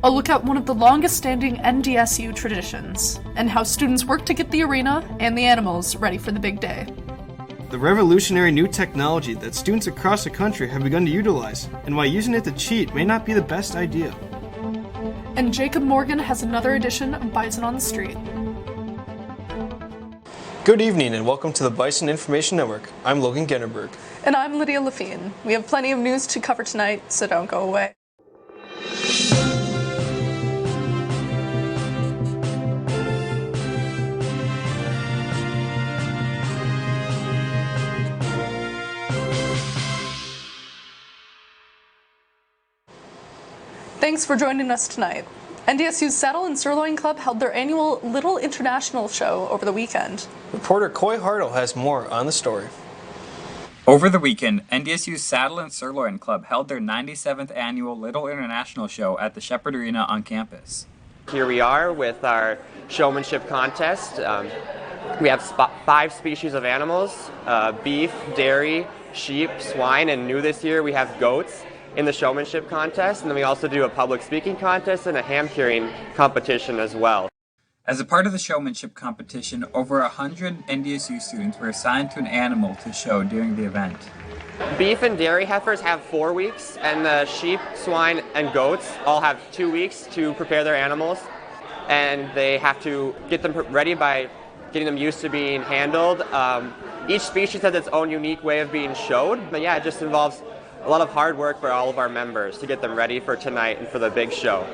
A look at one of the longest-standing NDSU traditions, and how students work to get the arena and the animals ready for the big day. The revolutionary new technology that students across the country have begun to utilize, and why using it to cheat may not be the best idea. And Jacob Morgan has another edition of Bison on the Street. Good evening and welcome to the Bison Information Network. I'm Logan Gennerberg. And I'm Lydia Lafine. We have plenty of news to cover tonight, so don't go away. Thanks for joining us tonight. NDSU's Saddle and Sirloin Club held their annual Little International show over the weekend. Reporter Coy Hartle has more on the story. Over the weekend, NDSU's Saddle and Sirloin Club held their 97th annual Little International show at the Shepherd Arena on campus. Here we are with our showmanship contest. We have 5 species of animals, beef, dairy, sheep, swine, and new this year we have goats in the showmanship contest, and then we also do a public speaking contest and a ham curing competition as well. As a part of the showmanship competition, over 100 NDSU students were assigned to an animal to show during the event. Beef and dairy heifers have 4 weeks, and the sheep, swine, and goats all have 2 weeks to prepare their animals, and they have to get them ready by getting them used to being handled. Each species has its own unique way of being showed, but yeah, it just involves a lot of hard work for all of our members to get them ready for tonight and for the big show.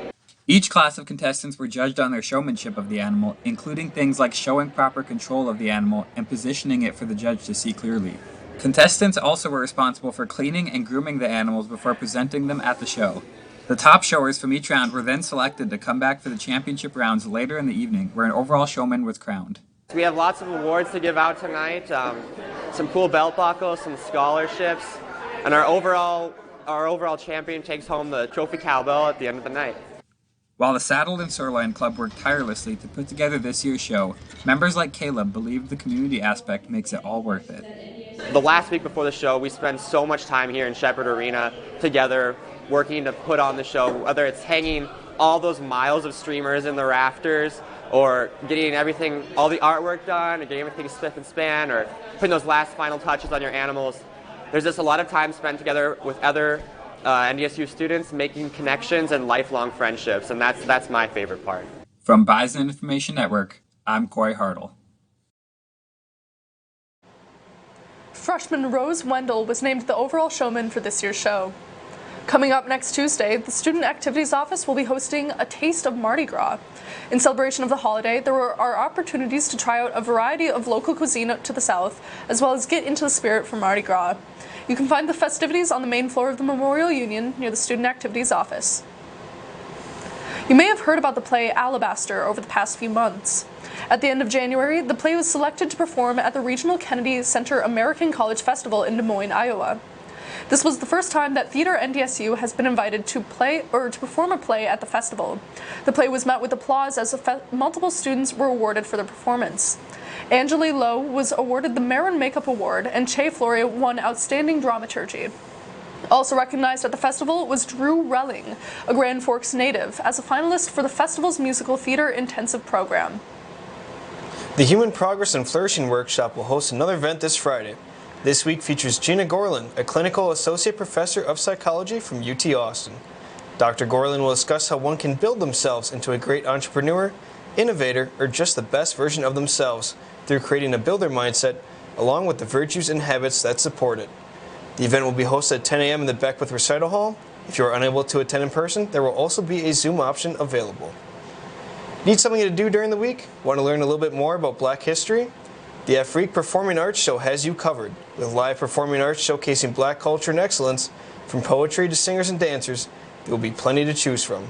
Each class of contestants were judged on their showmanship of the animal, including things like showing proper control of the animal and positioning it for the judge to see clearly. Contestants also were responsible for cleaning and grooming the animals before presenting them at the show. The top showers from each round were then selected to come back for the championship rounds later in the evening, where an overall showman was crowned. We have lots of awards to give out tonight, some cool belt buckles, some scholarships, and our overall champion takes home the trophy cowbell at the end of the night. While the Saddle and Sirloin Club worked tirelessly to put together this year's show, members like Caleb believe the community aspect makes it all worth it. The last week before the show, we spent so much time here in Shepherd Arena together working to put on the show, whether it's hanging all those miles of streamers in the rafters, or getting everything, all the artwork done, or getting everything spiff and span, or putting those last final touches on your animals. There's just a lot of time spent together with other NDSU students, making connections and lifelong friendships, and that's my favorite part. From Bison Information Network, I'm Coy Hartle. Freshman Rose Wendell was named the overall showman for this year's show. Coming up next Tuesday, the Student Activities Office will be hosting a Taste of Mardi Gras. In celebration of the holiday, there are opportunities to try out a variety of local cuisine to the south, as well as get into the spirit for Mardi Gras. You can find the festivities on the main floor of the Memorial Union near the Student Activities Office. You may have heard about the play Alabaster over the past few months. At the end of January, the play was selected to perform at the Regional Kennedy Center American College Festival in Des Moines, Iowa. This was the first time that Theater NDSU has been invited to perform a play at the festival. The play was met with applause as multiple students were awarded for their performance. Angeli Lowe was awarded the Marin Makeup Award, and Che Flory won Outstanding Dramaturgy. Also recognized at the festival was Drew Relling, a Grand Forks native, as a finalist for the festival's musical theater intensive program. The Human Progress and Flourishing Workshop will host another event this Friday. This week features Gina Gorlin, a clinical associate professor of psychology from UT Austin. Dr. Gorlin will discuss how one can build themselves into a great entrepreneur, innovator, or just the best version of themselves through creating a builder mindset, along with the virtues and habits that support it. The event will be hosted at 10 a.m. in the Beckwith Recital Hall. If you are unable to attend in person, there will also be a Zoom option available. Need something to do during the week? Want to learn a little bit more about Black history? The Afrique Performing Arts Show has you covered, with live performing arts showcasing Black culture and excellence. From poetry to singers and dancers, there will be plenty to choose from.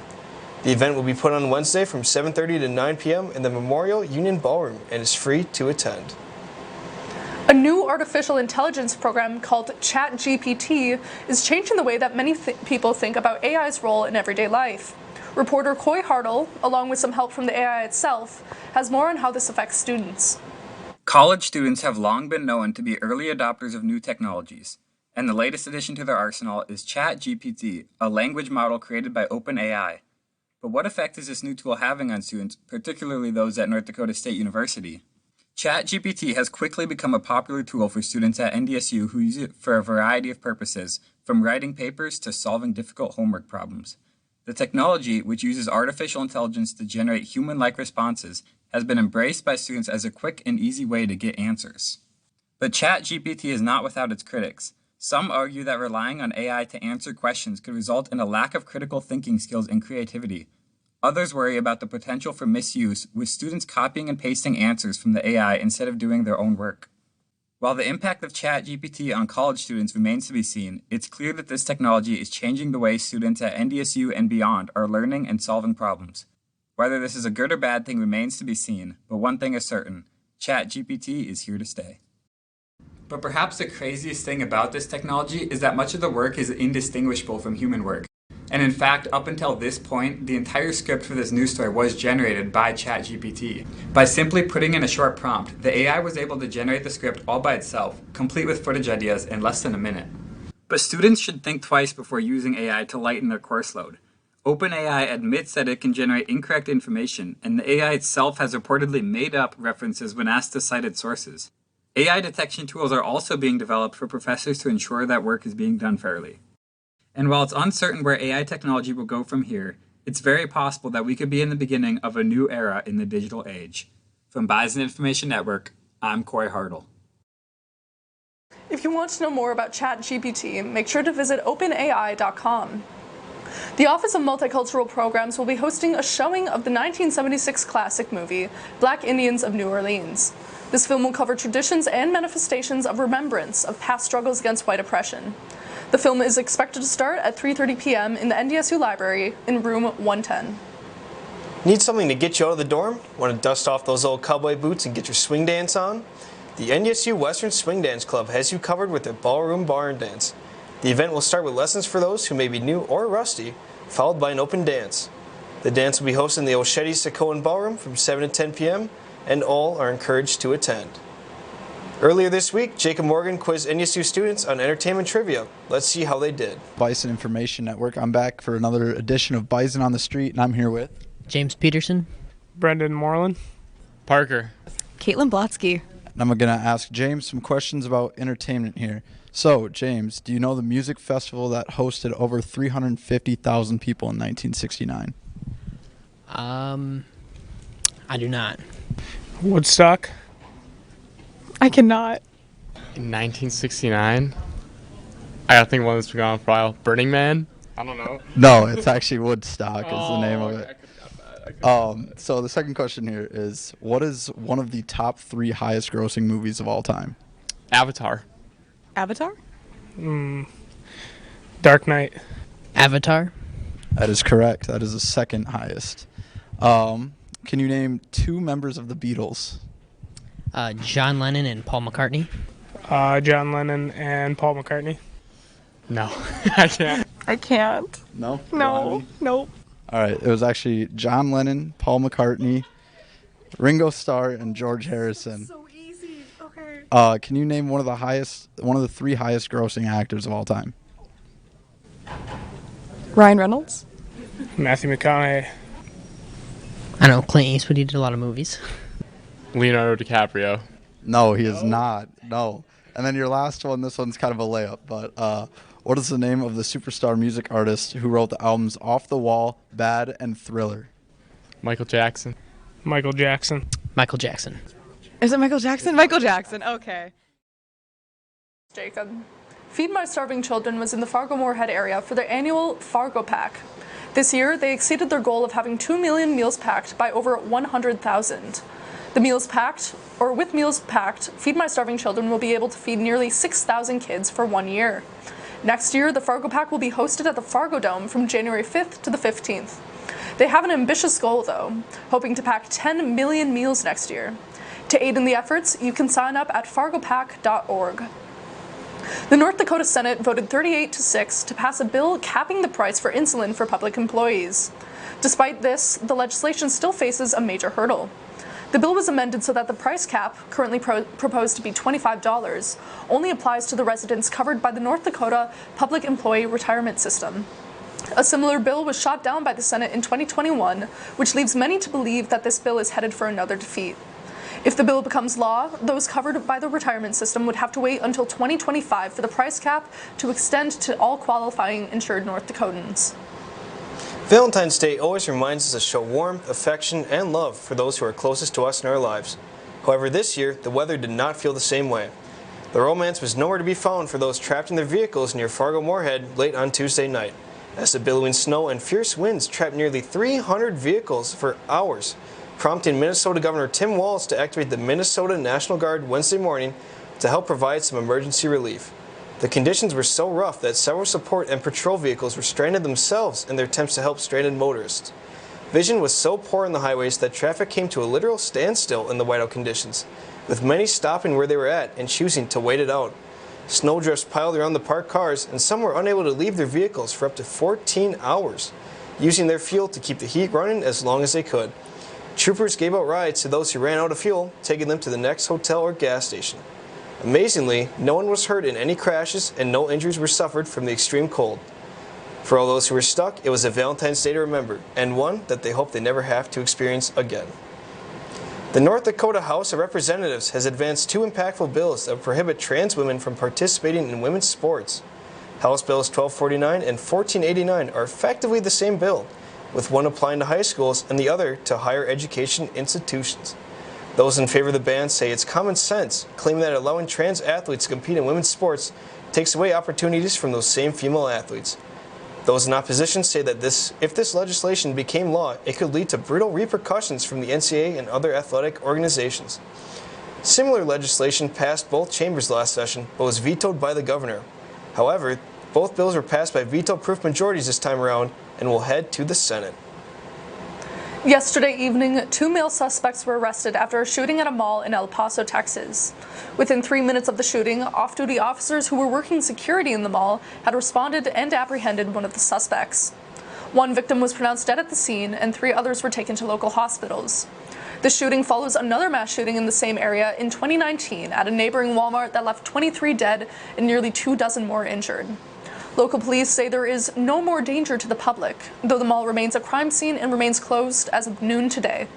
The event will be put on Wednesday from 7:30 to 9 p.m. in the Memorial Union Ballroom and is free to attend. A new artificial intelligence program called ChatGPT is changing the way that many people think about AI's role in everyday life. Reporter Coy Hartle, along with some help from the AI itself, has more on how this affects students. College students have long been known to be early adopters of new technologies, and the latest addition to their arsenal is ChatGPT, a language model created by OpenAI. But what effect is this new tool having on students, particularly those at North Dakota State University? ChatGPT has quickly become a popular tool for students at NDSU who use it for a variety of purposes, from writing papers to solving difficult homework problems. The technology, which uses artificial intelligence to generate human-like responses, has been embraced by students as a quick and easy way to get answers. But ChatGPT is not without its critics. Some argue that relying on AI to answer questions could result in a lack of critical thinking skills and creativity. Others worry about the potential for misuse, with students copying and pasting answers from the AI instead of doing their own work. While the impact of ChatGPT on college students remains to be seen, it's clear that this technology is changing the way students at NDSU and beyond are learning and solving problems. Whether this is a good or bad thing remains to be seen, but one thing is certain: ChatGPT is here to stay. But perhaps the craziest thing about this technology is that much of the work is indistinguishable from human work. And in fact, up until this point, the entire script for this news story was generated by ChatGPT. By simply putting in a short prompt, the AI was able to generate the script all by itself, complete with footage ideas in less than a minute. But students should think twice before using AI to lighten their course load. OpenAI admits that it can generate incorrect information, and the AI itself has reportedly made up references when asked to cite its sources. AI detection tools are also being developed for professors to ensure that work is being done fairly. And while it's uncertain where AI technology will go from here, it's very possible that we could be in the beginning of a new era in the digital age. From Bison Information Network, I'm Coy Hartle. If you want to know more about ChatGPT, make sure to visit openai.com. The Office of Multicultural Programs will be hosting a showing of the 1976 classic movie, Black Indians of New Orleans. This film will cover traditions and manifestations of remembrance of past struggles against white oppression. The film is expected to start at 3:30 p.m. in the NDSU library in room 110. Need something to get you out of the dorm? Want to dust off those old cowboy boots and get your swing dance on? The NDSU Western Swing Dance Club has you covered with their ballroom barn dance. The event will start with lessons for those who may be new or rusty, followed by an open dance. The dance will be hosted in the Oshedi Sacoan Ballroom from 7 to 10 p.m., and all are encouraged to attend. Earlier this week, Jacob Morgan quizzed NDSU students on entertainment trivia. Let's see how they did. Bison Information Network. I'm back for another edition of Bison on the Street, and I'm here with James Peterson, Brendan Moreland, Parker, Caitlin Blotsky. And I'm going to ask James some questions about entertainment here. So, James, do you know the music festival that hosted over 350,000 people in 1969? I do not. Woodstock. I cannot. in 1969. I gotta think one that's been gone for a while. Burning Man? I don't know. No, it's actually Woodstock is the name of it. So the second question here is, what is one of the top 3 highest grossing movies of all time? Avatar. Avatar? Dark Knight. Avatar. That is correct. That is the second highest. Can you name 2 members of the Beatles? John Lennon and Paul McCartney. John Lennon and Paul McCartney. No, I can't. I can't. No? No. Nope. All right. It was actually John Lennon, Paul McCartney, Ringo Starr, and George Harrison. So easy. Okay. Can you name one of the 3 highest grossing actors of all time? Ryan Reynolds? Matthew McConaughey. I know Clint Eastwood. He did a lot of movies. Leonardo DiCaprio. No, he is not. No. And then your last one, this one's kind of a layup, but what is the name of the superstar music artist who wrote the albums Off the Wall, Bad, and Thriller? Michael Jackson. Michael Jackson. Michael Jackson. Is it Michael Jackson? Michael Jackson. Okay. Jacob. Feed My Starving Children was in the Fargo-Moorhead area for their annual Fargo Pack. This year, they exceeded their goal of having 2 million meals packed by over 100,000. With meals packed, Feed My Starving Children will be able to feed nearly 6,000 kids for 1 year. Next year, the Fargo Pack will be hosted at the Fargo Dome from January 5th to the 15th. They have an ambitious goal, though, hoping to pack 10 million meals next year. To aid in the efforts, you can sign up at fargopack.org. The North Dakota Senate voted 38-6 to pass a bill capping the price for insulin for public employees. Despite this, the legislation still faces a major hurdle. The bill was amended so that the price cap, currently proposed to be $25, only applies to the residents covered by the North Dakota Public Employee Retirement System. A similar bill was shot down by the Senate in 2021, which leaves many to believe that this bill is headed for another defeat. If the bill becomes law, those covered by the retirement system would have to wait until 2025 for the price cap to extend to all qualifying insured North Dakotans. Valentine's Day always reminds us to show warmth, affection, and love for those who are closest to us in our lives. However, this year, the weather did not feel the same way. The romance was nowhere to be found for those trapped in their vehicles near Fargo-Moorhead late on Tuesday night, as the billowing snow and fierce winds trapped nearly 300 vehicles for hours, prompting Minnesota Governor Tim Walz to activate the Minnesota National Guard Wednesday morning to help provide some emergency relief. The conditions were so rough that several support and patrol vehicles were stranded themselves in their attempts to help stranded motorists. Vision was so poor on the highways that traffic came to a literal standstill in the whiteout conditions, with many stopping where they were at and choosing to wait it out. Snowdrifts piled around the parked cars, and some were unable to leave their vehicles for up to 14 hours, using their fuel to keep the heat running as long as they could. Troopers gave out rides to those who ran out of fuel, taking them to the next hotel or gas station. Amazingly, no one was hurt in any crashes and no injuries were suffered from the extreme cold. For all those who were stuck, it was a Valentine's Day to remember, and one that they hope they never have to experience again. The North Dakota House of Representatives has advanced two impactful bills that prohibit trans women from participating in women's sports. House Bills 1249 and 1489 are effectively the same bill, with one applying to high schools and the other to higher education institutions. Those in favor of the ban say it's common sense, claiming that allowing trans athletes to compete in women's sports takes away opportunities from those same female athletes. Those in opposition say that if this legislation became law, it could lead to brutal repercussions from the NCAA and other athletic organizations. Similar legislation passed both chambers last session, but was vetoed by the governor. However, both bills were passed by veto-proof majorities this time around and will head to the Senate. Yesterday evening, 2 male suspects were arrested after a shooting at a mall in El Paso, Texas. Within 3 minutes of the shooting, off-duty officers who were working security in the mall had responded and apprehended one of the suspects. One victim was pronounced dead at the scene, and 3 others were taken to local hospitals. The shooting follows another mass shooting in the same area in 2019 at a neighboring Walmart that left 23 dead and nearly 24 more injured. Local police say there is no more danger to the public, though the mall remains a crime scene and remains closed as of noon today.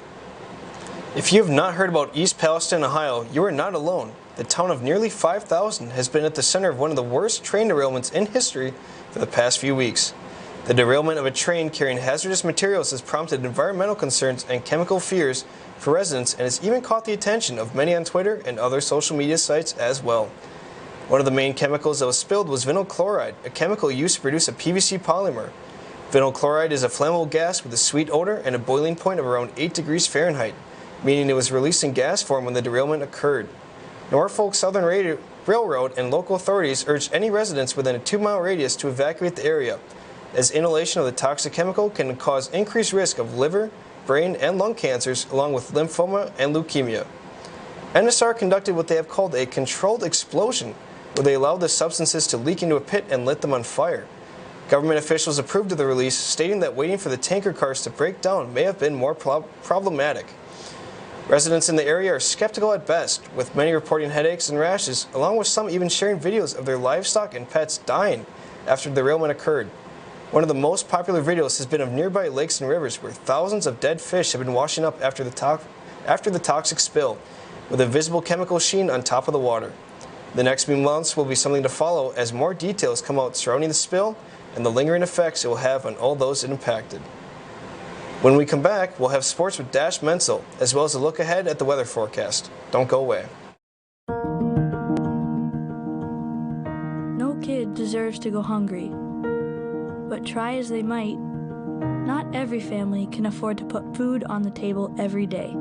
If you have not heard about East Palestine, Ohio, you are not alone. The town of nearly 5,000 has been at the center of one of the worst train derailments in history for the past few weeks. The derailment of a train carrying hazardous materials has prompted environmental concerns and chemical fears for residents and has even caught the attention of many on Twitter and other social media sites as well. One of the main chemicals that was spilled was vinyl chloride, a chemical used to produce a PVC polymer. Vinyl chloride is a flammable gas with a sweet odor and a boiling point of around 8 degrees Fahrenheit, meaning it was released in gas form when the derailment occurred. Norfolk Southern Railroad and local authorities urged any residents within a 2-mile radius to evacuate the area, as inhalation of the toxic chemical can cause increased risk of liver, brain, and lung cancers, along with lymphoma and leukemia. NSR conducted what they have called a controlled explosion, where they allowed the substances to leak into a pit and lit them on fire. Government officials approved of the release, stating that waiting for the tanker cars to break down may have been more problematic. Residents in the area are skeptical at best, with many reporting headaches and rashes, along with some even sharing videos of their livestock and pets dying after the derailment occurred. One of the most popular videos has been of nearby lakes and rivers where thousands of dead fish have been washing up after the toxic spill, with a visible chemical sheen on top of the water. The next few months will be something to follow as more details come out surrounding the spill and the lingering effects it will have on all those it impacted. When we come back, we'll have sports with Dash Menzel, as well as a look ahead at the weather forecast. Don't go away. No kid deserves to go hungry, but try as they might, not every family can afford to put food on the table every day.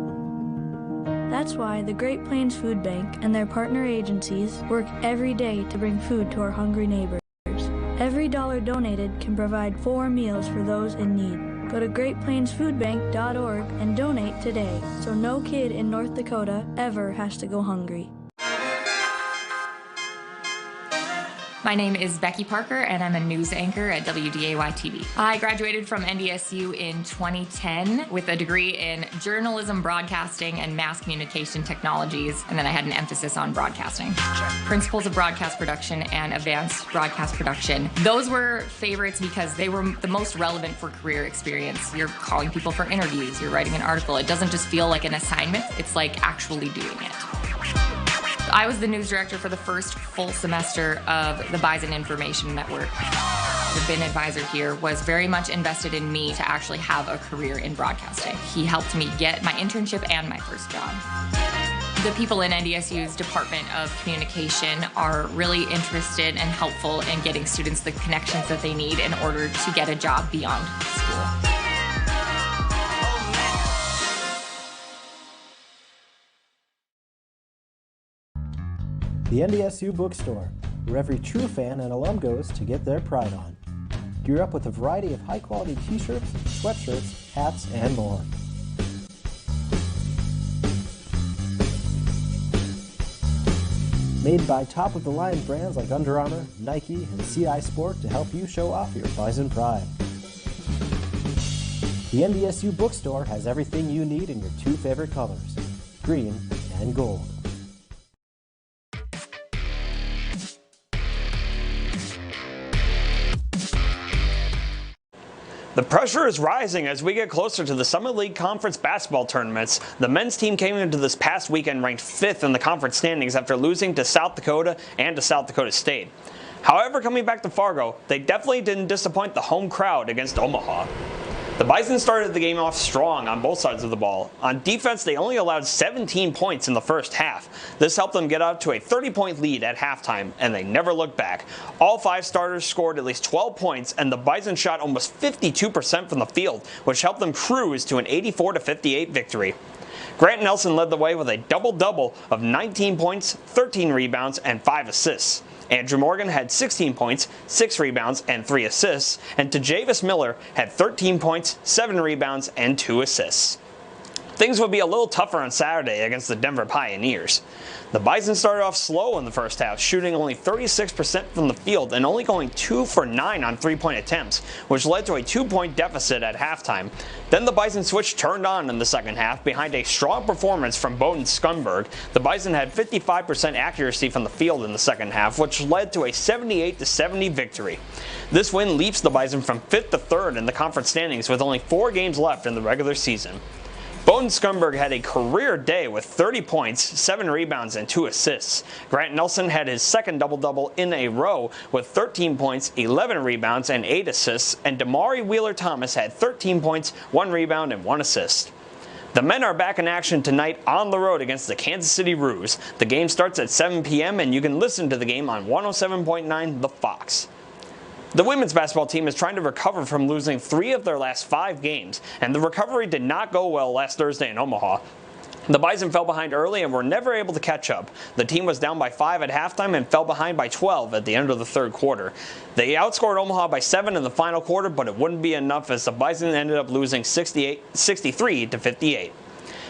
That's why the Great Plains Food Bank and their partner agencies work every day to bring food to our hungry neighbors. Every dollar donated can provide 4 meals for those in need. Go to greatplainsfoodbank.org and donate today, so no kid in North Dakota ever has to go hungry. My name is Becky Parker, and I'm a news anchor at WDAY-TV. I graduated from NDSU in 2010 with a degree in journalism, broadcasting, and mass communication technologies, and then I had an emphasis on broadcasting. Principles of broadcast production and advanced broadcast production. Those were favorites because they were the most relevant for career experience. You're calling people for interviews, you're writing an article. It doesn't just feel like an assignment, it's like actually doing it. I was the news director for the first full semester of the Bison Information Network. The BIN advisor here was very much invested in me to actually have a career in broadcasting. He helped me get my internship and my first job. The people in NDSU's Department of Communication are really interested and helpful in getting students the connections that they need in order to get a job beyond school. The NDSU Bookstore, where every true fan and alum goes to get their pride on. Gear up with a variety of high-quality t-shirts, sweatshirts, hats, and more. Made by top-of-the-line brands like Under Armour, Nike, and CI Sport to help you show off your Bison pride. The NDSU Bookstore has everything you need in your two favorite colors, green and gold. The pressure is rising as we get closer to the Summit League Conference basketball tournaments. The men's team came into this past weekend ranked 5th in the conference standings after losing to South Dakota and to South Dakota State. However, coming back to Fargo, they definitely didn't disappoint the home crowd against Omaha. The Bison started the game off strong on both sides of the ball. On defense, they only allowed 17 points in the first half. This helped them get up to a 30-point lead at halftime, and they never looked back. All 5 starters scored at least 12 points, and the Bison shot almost 52% from the field, which helped them cruise to an 84-58 victory. Grant Nelson led the way with a double-double of 19 points, 13 rebounds, and 5 assists. Andrew Morgan had 16 points, 6 rebounds, and 3 assists, and Tajavis Miller had 13 points, 7 rebounds, and 2 assists. Things would be a little tougher on Saturday against the Denver Pioneers. The Bison started off slow in the first half, shooting only 36% from the field and only going 2 for 9 on 3-point attempts, which led to a 2-point deficit at halftime. Then the Bison switch turned on in the second half behind a strong performance from Bowden Scumberg. The Bison had 55% accuracy from the field in the second half, which led to a 78-70 victory. This win leaps the Bison from 5th to 3rd in the conference standings with only 4 games left in the regular season. Bowden Scumberg had a career day with 30 points, 7 rebounds, and 2 assists. Grant Nelson had his second double-double in a row with 13 points, 11 rebounds, and 8 assists, and Damari Wheeler-Thomas had 13 points, 1 rebound, and 1 assist. The men are back in action tonight on the road against the Kansas City Roos. The game starts at 7 p.m., and you can listen to the game on 107.9 The Fox. The women's basketball team is trying to recover from losing 3 of their last 5 games, and the recovery did not go well last Thursday in Omaha. The Bison fell behind early and were never able to catch up. The team was down by 5 at halftime and fell behind by 12 at the end of the third quarter. They outscored Omaha by 7 in the final quarter, but it wouldn't be enough as the Bison ended up losing 63-58.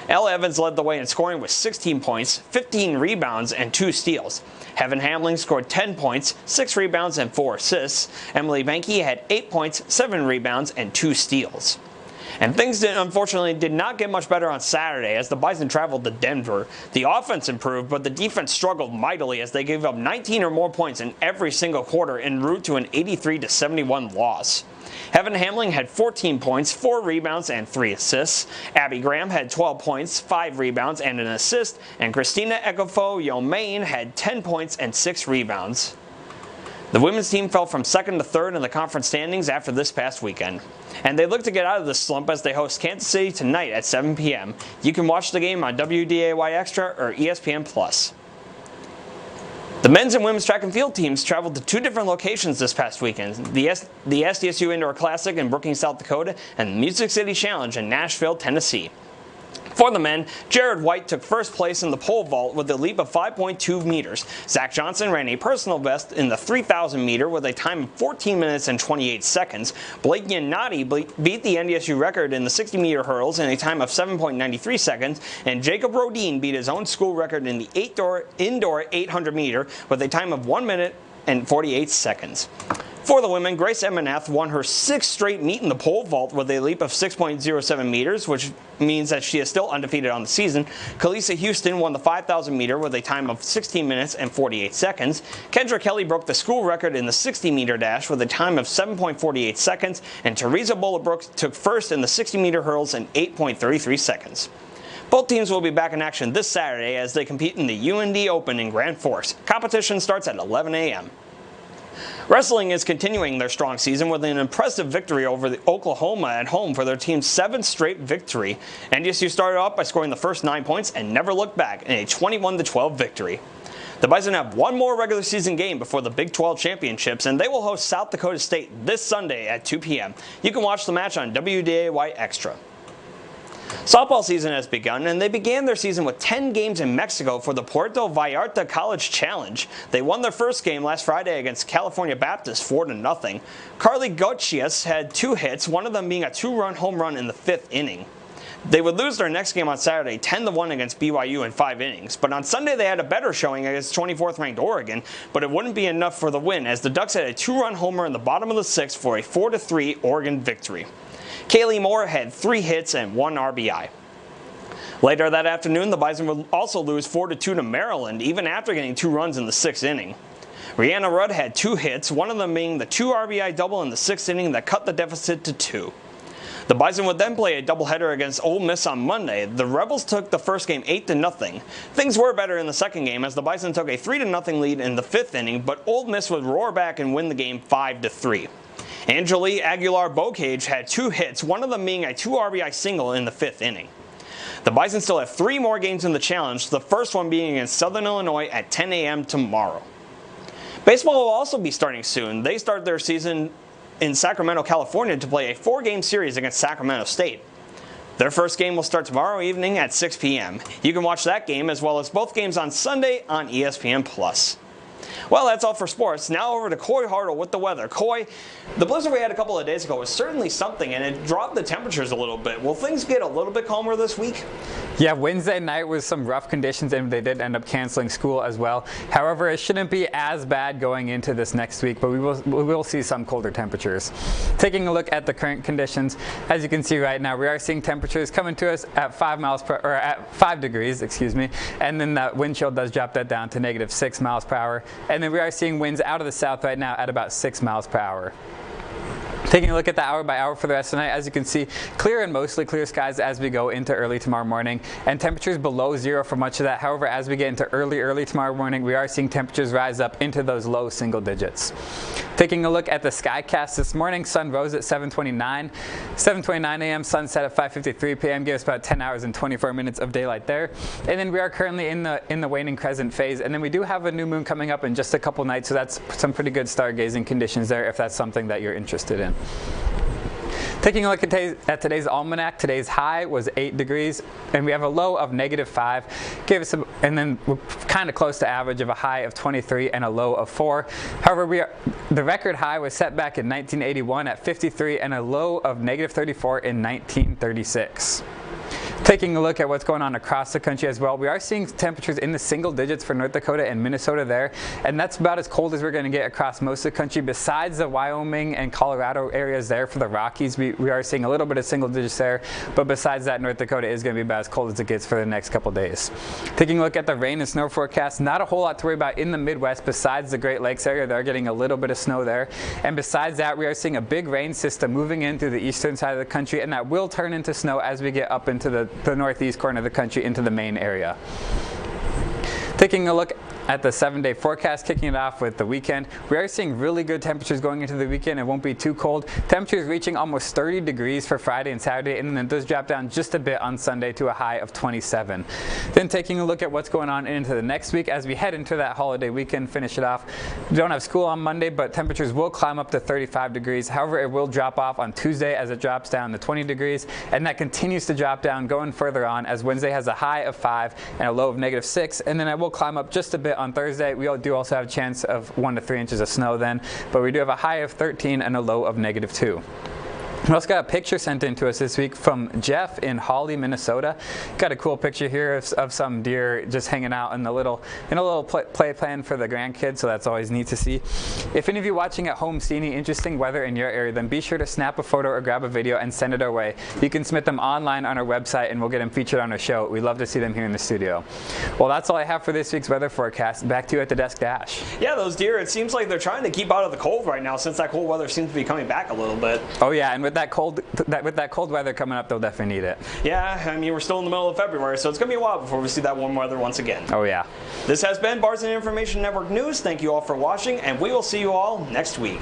Elle Evans led the way in scoring with 16 points, 15 rebounds, and 2 steals. Heaven Hamling scored 10 points, 6 rebounds, and 4 assists. Emily Banky had 8 points, 7 rebounds, and 2 steals. And things unfortunately did not get much better on Saturday as the Bison traveled to Denver. The offense improved, but the defense struggled mightily as they gave up 19 or more points in every single quarter en route to an 83-71 loss. Heaven Hamling had 14 points, 4 rebounds, and 3 assists. Abby Graham had 12 points, 5 rebounds, and an assist. And Christina Ekofo-Yomain had 10 points and 6 rebounds. The women's team fell from 2nd to 3rd in the conference standings after this past weekend. And they look to get out of this slump as they host Kansas City tonight at 7 p.m. You can watch the game on WDAY Extra or ESPN+. The men's and women's track and field teams traveled to 2 different locations this past weekend, the SDSU Indoor Classic in Brookings, South Dakota, and the Music City Challenge in Nashville, Tennessee. For the men, Jared White took first place in the pole vault with a leap of 5.2 meters. Zach Johnson ran a personal best in the 3,000 meter with a time of 14 minutes and 28 seconds. Blake Yanati beat the NDSU record in the 60-meter hurdles in a time of 7.93 seconds, and Jacob Rodin beat his own school record in the indoor 800 meter with a time of 1 minute, and 48 seconds. For the women, Grace Emaneth won her 6th straight meet in the pole vault with a leap of 6.07 meters, which means that she is still undefeated on the season. Kalisa Houston won the 5,000 meter with a time of 16 minutes and 48 seconds. Kendra Kelly broke the school record in the 60 meter dash with a time of 7.48 seconds, and Teresa Bollebrook took first in the 60 meter hurdles in 8.33 seconds. Both teams will be back in action this Saturday as they compete in the UND Open in Grand Forks. Competition starts at 11 a.m. Wrestling is continuing their strong season with an impressive victory over the Oklahoma at home for their team's 7th straight victory. NDSU started off by scoring the first 9 points and never looked back in a 21-12 victory. The Bison have one more regular season game before the Big 12 Championships, and they will host South Dakota State this Sunday at 2 p.m. You can watch the match on WDAY Extra. Softball season has begun, and they began their season with 10 games in Mexico for the Puerto Vallarta College Challenge. They won their first game last Friday against California Baptist 4-0. Carly Gochias had 2 hits, one of them being a 2-run home run in the 5th inning. They would lose their next game on Saturday 10-1 against BYU in 5 innings, but on Sunday they had a better showing against 24th ranked Oregon, but it wouldn't be enough for the win as the Ducks had a 2-run homer in the bottom of the 6th for a 4-3 Oregon victory. Kaylee Moore had 3 hits and 1 RBI. Later that afternoon, the Bison would also lose 4-2 to Maryland, even after getting 2 runs in the 6th inning. Rihanna Rudd had 2 hits, one of them being the 2 RBI double in the 6th inning that cut the deficit to 2. The Bison would then play a doubleheader against Ole Miss on Monday. The Rebels took the first game 8-0. Things were better in the second game as the Bison took a 3-0 lead in the 5th inning, but Ole Miss would roar back and win the game 5-3. Angelique Aguilar-Bocage had 2 hits, one of them being a 2 RBI single in the 5th inning. The Bison still have 3 more games in the challenge, the first one being against Southern Illinois at 10 a.m. tomorrow. Baseball will also be starting soon. They start their season in Sacramento, California to play a 4-game series against Sacramento State. Their first game will start tomorrow evening at 6 p.m. You can watch that game as well as both games on Sunday on ESPN+. Well, that's all for sports. Now over to Coy Hartle with the weather. Coy, the blizzard we had a couple of days ago was certainly something, and it dropped the temperatures a little bit. Will things get a little bit calmer this week? Yeah, Wednesday night was some rough conditions, and they did end up canceling school as well. However, it shouldn't be as bad going into this next week, but we will see some colder temperatures. Taking a look at the current conditions, as you can see right now, we are seeing temperatures coming to us at 5 degrees, and then that wind chill does drop that down to -6 miles per hour. And then we are seeing winds out of the south right now at about 6 miles per hour. Taking a look at the hour by hour for the rest of the night, as you can see, clear and mostly clear skies as we go into early tomorrow morning, and temperatures below 0 for much of that. However, as we get into early tomorrow morning, we are seeing temperatures rise up into those low single digits. Taking a look at the skycast this morning, sun rose at 7:29 a.m., sun set at 5:53 p.m., gave us about 10 hours and 24 minutes of daylight there. And then we are currently in the waning crescent phase, and then we do have a new moon coming up in just a couple nights, so that's some pretty good stargazing conditions there if that's something that you're interested in. Taking a look at today's almanac, today's high was 8 degrees, and we have a low of -5. And then we're kind of close to average of a high of 23 and a low of 4. However, the record high was set back in 1981 at 53 and a low of -34 in 1936. Taking a look at what's going on across the country as well, we are seeing temperatures in the single digits for North Dakota and Minnesota there, and that's about as cold as we're going to get across most of the country. Besides the Wyoming and Colorado areas there for the Rockies, we are seeing a little bit of single digits there, but besides that, North Dakota is going to be about as cold as it gets for the next couple days. Taking a look at the rain and snow forecast, not a whole lot to worry about in the Midwest besides the Great Lakes area. They're getting a little bit of snow there, and besides that, we are seeing a big rain system moving in through the eastern side of the country, and that will turn into snow as we get up into the northeast corner of the country into the Maine area. Taking a look at the 7-day forecast, kicking it off with the weekend, we are seeing really good temperatures going into the weekend. It won't be too cold. Temperatures reaching almost 30 degrees for Friday and Saturday, and then it does drop down just a bit on Sunday to a high of 27. Then taking a look at what's going on into the next week as we head into that holiday weekend, finish it off. We don't have school on Monday, but temperatures will climb up to 35 degrees. However, it will drop off on Tuesday as it drops down to 20 degrees, and that continues to drop down going further on as Wednesday has a high of 5 and a low of -6, and then it will climb up just a bit on Thursday. We do also have a chance of 1 to 3 inches of snow then, but we do have a high of 13 and a low of -2. We also got a picture sent in to us this week from Jeff in Hawley, Minnesota. Got a cool picture here of some deer just hanging out in a little play plan for the grandkids, so that's always neat to see. If any of you watching at home see any interesting weather in your area, then be sure to snap a photo or grab a video and send it our way. You can submit them online on our website and we'll get them featured on our show. We'd love to see them here in the studio. Well, that's all I have for this week's weather forecast. Back to you at the desk, Dash. Yeah, those deer, it seems like they're trying to keep out of the cold right now since that cold weather seems to be coming back a little bit. Oh yeah, and with that cold weather coming up, they'll definitely need it. Yeah, I mean, we're still in the middle of February, so it's going to be a while before we see that warm weather once again. Oh yeah. This has been Bison Information Network News. Thank you all for watching, and we will see you all next week.